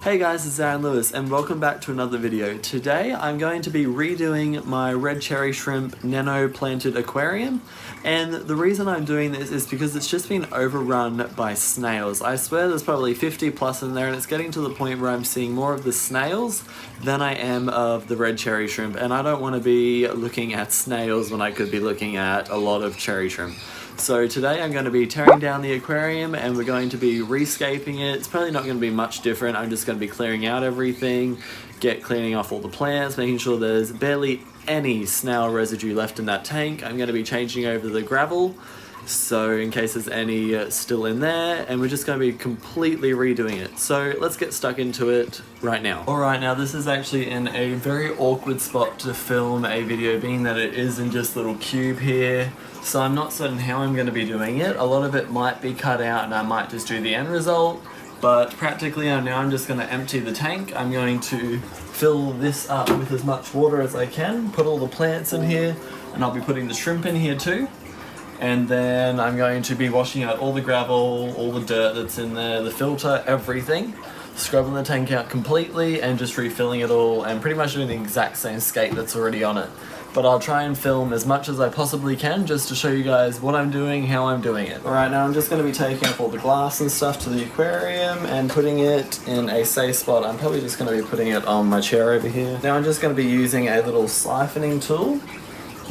Hey guys, it's Aaron Lewis and welcome back to another video. Today I'm going to be redoing my red cherry shrimp nano planted aquarium, and the reason I'm doing this is because it's just been overrun by snails. I swear there's probably 50 plus in there, and it's getting to the point where I'm seeing more of the snails than I am of the red cherry shrimp, and I don't want to be looking at snails when I could be looking at a lot of cherry shrimp. So today I'm going to be tearing down the aquarium and we're going to be rescaping it. It's probably not going to be much different. I'm just going to be clearing out everything, cleaning off all the plants, making sure there's barely any snail residue left in that tank. I'm going to be changing over the gravel, so in case there's any still in there, and we're just going to be completely redoing it. So let's get stuck into it right now. Alright, now this is actually in a very awkward spot to film a video, being that it is in just a little cube here. So I'm not certain how I'm going to be doing it. A lot of it might be cut out and I might just do the end result, but practically now I'm just going to empty the tank. I'm going to fill this up with as much water as I can, put all the plants in here, and I'll be putting the shrimp in here too. And then I'm going to be washing out all the gravel, all the dirt that's in there, the filter, everything. Scrubbing the tank out completely and just refilling it all and pretty much doing the exact same skate that's already on it. But I'll try and film as much as I possibly can just to show you guys what I'm doing, how I'm doing it. Alright, now I'm just going to be taking off all the glass and stuff to the aquarium and putting it in a safe spot. I'm probably just going to be putting it on my chair over here. Now I'm just going to be using a little siphoning tool.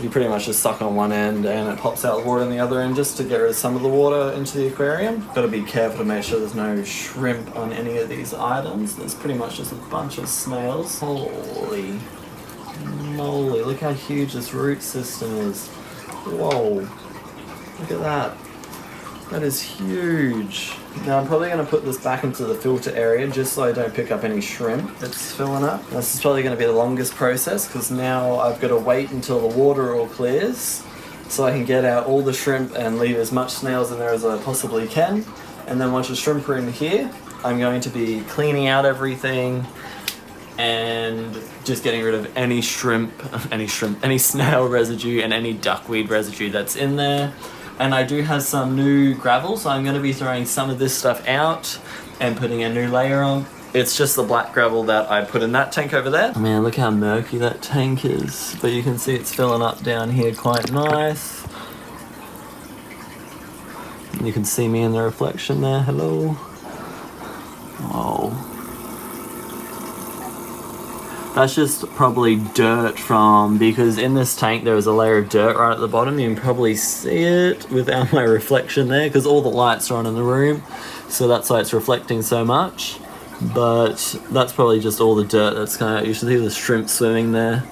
You pretty much just suck on one end and it pops out water on the other end just to get rid of some of the water into the aquarium. Got to be careful to make sure there's no shrimp on any of these items. There's pretty much just a bunch of snails. Holy moly, look how huge this root system is. Whoa, look at that. That is huge. Now I'm probably going to put this back into the filter area just so I don't pick up any shrimp that's filling up. This is probably going to be the longest process because now I've got to wait until the water all clears so I can get out all the shrimp and leave as much snails in there as I possibly can. And then once the shrimp are in here, I'm going to be cleaning out everything and just getting rid of any snail residue and any duckweed residue that's in there. And I do have some new gravel, so I'm going to be throwing some of this stuff out and putting a new layer on. It's just the black gravel that I put in that tank over there. Man, look how murky that tank is. But you can see it's filling up down here quite nice. And you can see me in the reflection there. Hello. Whoa. That's just probably dirt because in this tank there was a layer of dirt right at the bottom. You can probably see it without my reflection there because all the lights are on in the room, so that's why it's reflecting so much. But that's probably just all the dirt that's coming out. You should see the shrimp swimming there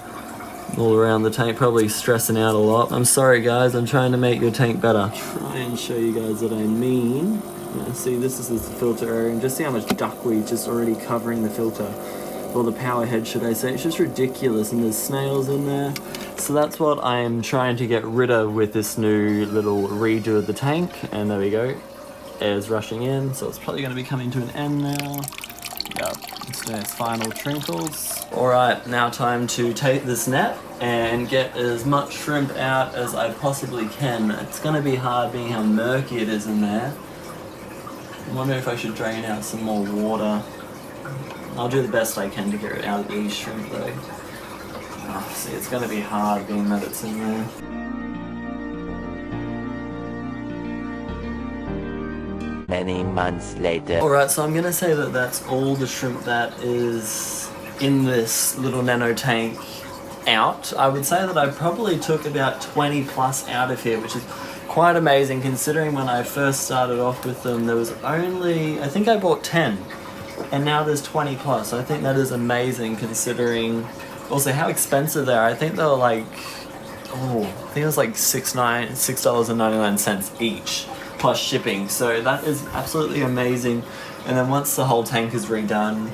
all around the tank, probably stressing out a lot. I'm sorry guys, I'm trying to make your tank better. Try and show you guys what I mean. See, this is the filter area, and just see how much duckweed just already covering the filter. Or the power head, should I say. It's just ridiculous, and there's snails in there. So that's what I'm trying to get rid of with this new little redo of the tank. And there we go. Air's rushing in, so it's probably going to be coming to an end now. Yep, it's doing its final trinkles. Alright, now time to take this net and get as much shrimp out as I possibly can. It's going to be hard being how murky it is in there. I wonder if I should drain out some more water. I'll do the best I can to get it out of these shrimp though. Oh, see, it's going to be hard being that it's in there. Many months later. Alright, so I'm going to say that that's all the shrimp that is in this little nano tank out. I would say that I probably took about 20 plus out of here, which is quite amazing considering when I first started off with them there was only, I think I bought 10. And now there's 20 plus. I think that is amazing considering also how expensive they are. I think they were like, I think it was like $6.99 each plus shipping. So that is absolutely amazing. And then once the whole tank is redone,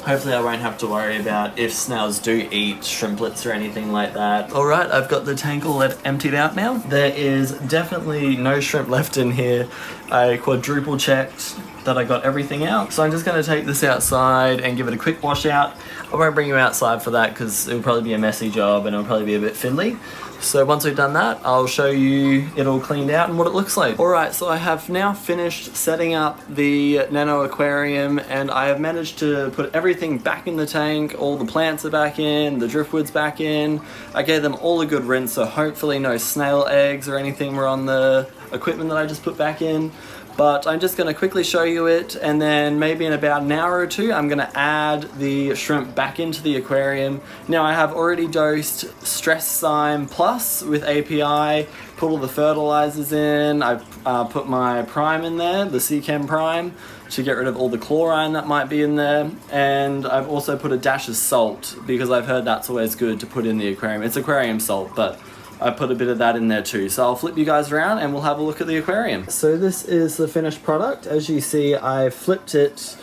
hopefully I won't have to worry about if snails do eat shrimplets or anything like that. Alright, I've got the tank all emptied out now. There is definitely no shrimp left in here. I quadruple checked that I got everything out. So I'm just going to take this outside and give it a quick wash out. I won't bring you outside for that because it'll probably be a messy job and it'll probably be a bit fiddly. So once we've done that, I'll show you it all cleaned out and what it looks like. Alright, so I have now finished setting up the Nano Aquarium, and I have managed to put everything back in the tank. All the plants are back in, the driftwood's back in. I gave them all a good rinse, so hopefully no snail eggs or anything were on the equipment that I just put back in. But I'm just going to quickly show you it, and then maybe in about an hour or two I'm going to add the shrimp back into the aquarium. Now I have already dosed Stress Zyme Plus with API, put all the fertilizers in, I've put my prime in there, the Seachem Prime, to get rid of all the chlorine that might be in there, and I've also put a dash of salt because I've heard that's always good to put in the aquarium. It's aquarium salt, but I put a bit of that in there too. So I'll flip you guys around and we'll have a look at the aquarium. So this is the finished product. As you see, I flipped it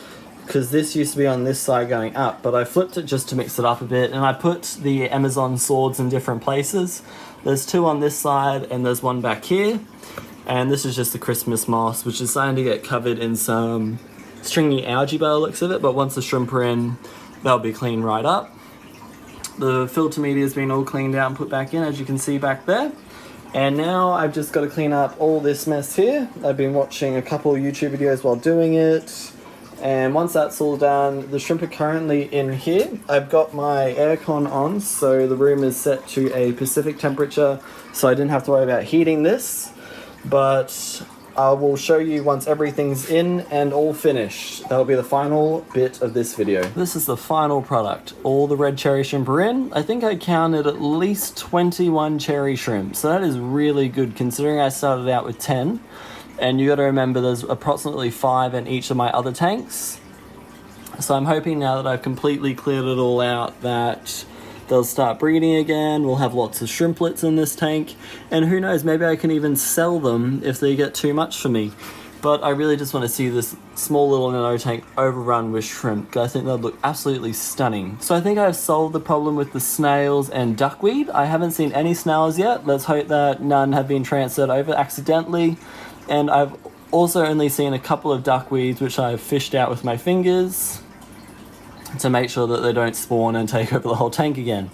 because this used to be on this side going up, but I flipped it just to mix it up a bit, and I put the Amazon swords in different places. There's two on this side and there's one back here. And this is just the Christmas moss, which is starting to get covered in some stringy algae by the looks of it, but once the shrimp are in, they'll be cleaned right up. The filter media has been all cleaned out and put back in, as you can see back there. And now I've just got to clean up all this mess here. I've been watching a couple of YouTube videos while doing it. And once that's all done, the shrimp are currently in here. I've got my aircon on, so the room is set to a Pacific temperature, so I didn't have to worry about heating this. But I will show you once everything's in and all finished. That'll be the final bit of this video. This is the final product. All the red cherry shrimp are in. I think I counted at least 21 cherry shrimp, so that is really good considering I started out with 10. And you got to remember there's approximately 5 in each of my other tanks. So I'm hoping now that I've completely cleared it all out that they'll start breeding again. We'll have lots of shrimplets in this tank, and who knows, maybe I can even sell them if they get too much for me. But I really just want to see this small little nano tank overrun with shrimp, because I think they'll look absolutely stunning. So I think I've solved the problem with the snails and duckweed. I haven't seen any snails yet. Let's hope that none have been transferred over accidentally. And I've also only seen a couple of duckweeds, which I've fished out with my fingers to make sure that they don't spawn and take over the whole tank again.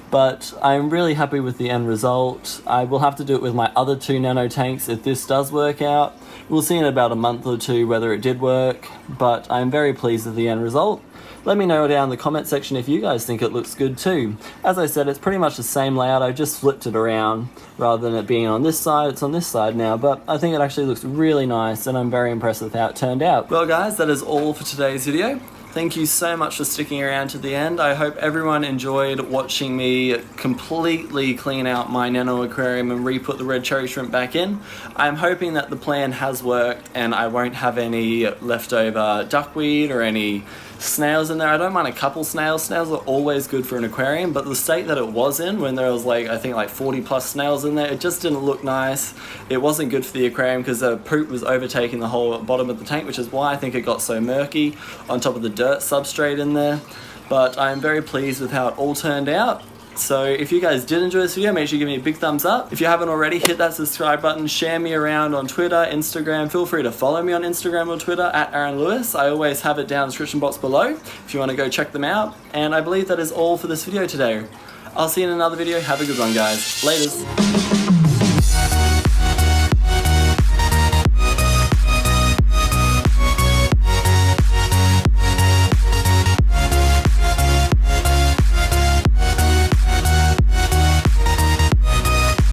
But I'm really happy with the end result. I will have to do it with my other 2 nano tanks if this does work out. We'll see in about a month or 2 whether it did work, but I'm very pleased with the end result. Let me know down in the comment section if you guys think it looks good too. As I said, it's pretty much the same layout. I just flipped it around. Rather than it being on this side, it's on this side now, but I think it actually looks really nice and I'm very impressed with how it turned out. Well guys, that is all for today's video. Thank you so much for sticking around to the end. I hope everyone enjoyed watching me completely clean out my nano aquarium and re-put the red cherry shrimp back in. I'm hoping that the plan has worked and I won't have any leftover duckweed or any snails in there. I don't mind a couple snails. Snails are always good for an aquarium, but the state that it was in, when there was I think 40 plus snails in there, it just didn't look nice. It wasn't good for the aquarium because the poop was overtaking the whole bottom of the tank, which is why I think it got so murky on top of the dirt substrate in there. But I'm very pleased with how it all turned out. So if you guys did enjoy this video, make sure you give me a big thumbs up. If you haven't already, hit that subscribe button, share me around on Twitter, Instagram. Feel free to follow me on Instagram or Twitter at Aaron Lewis. I always have it down in the description box below if you want to go check them out. And I believe that is all for this video today. I'll see you in another video. Have a good one, guys. Laters.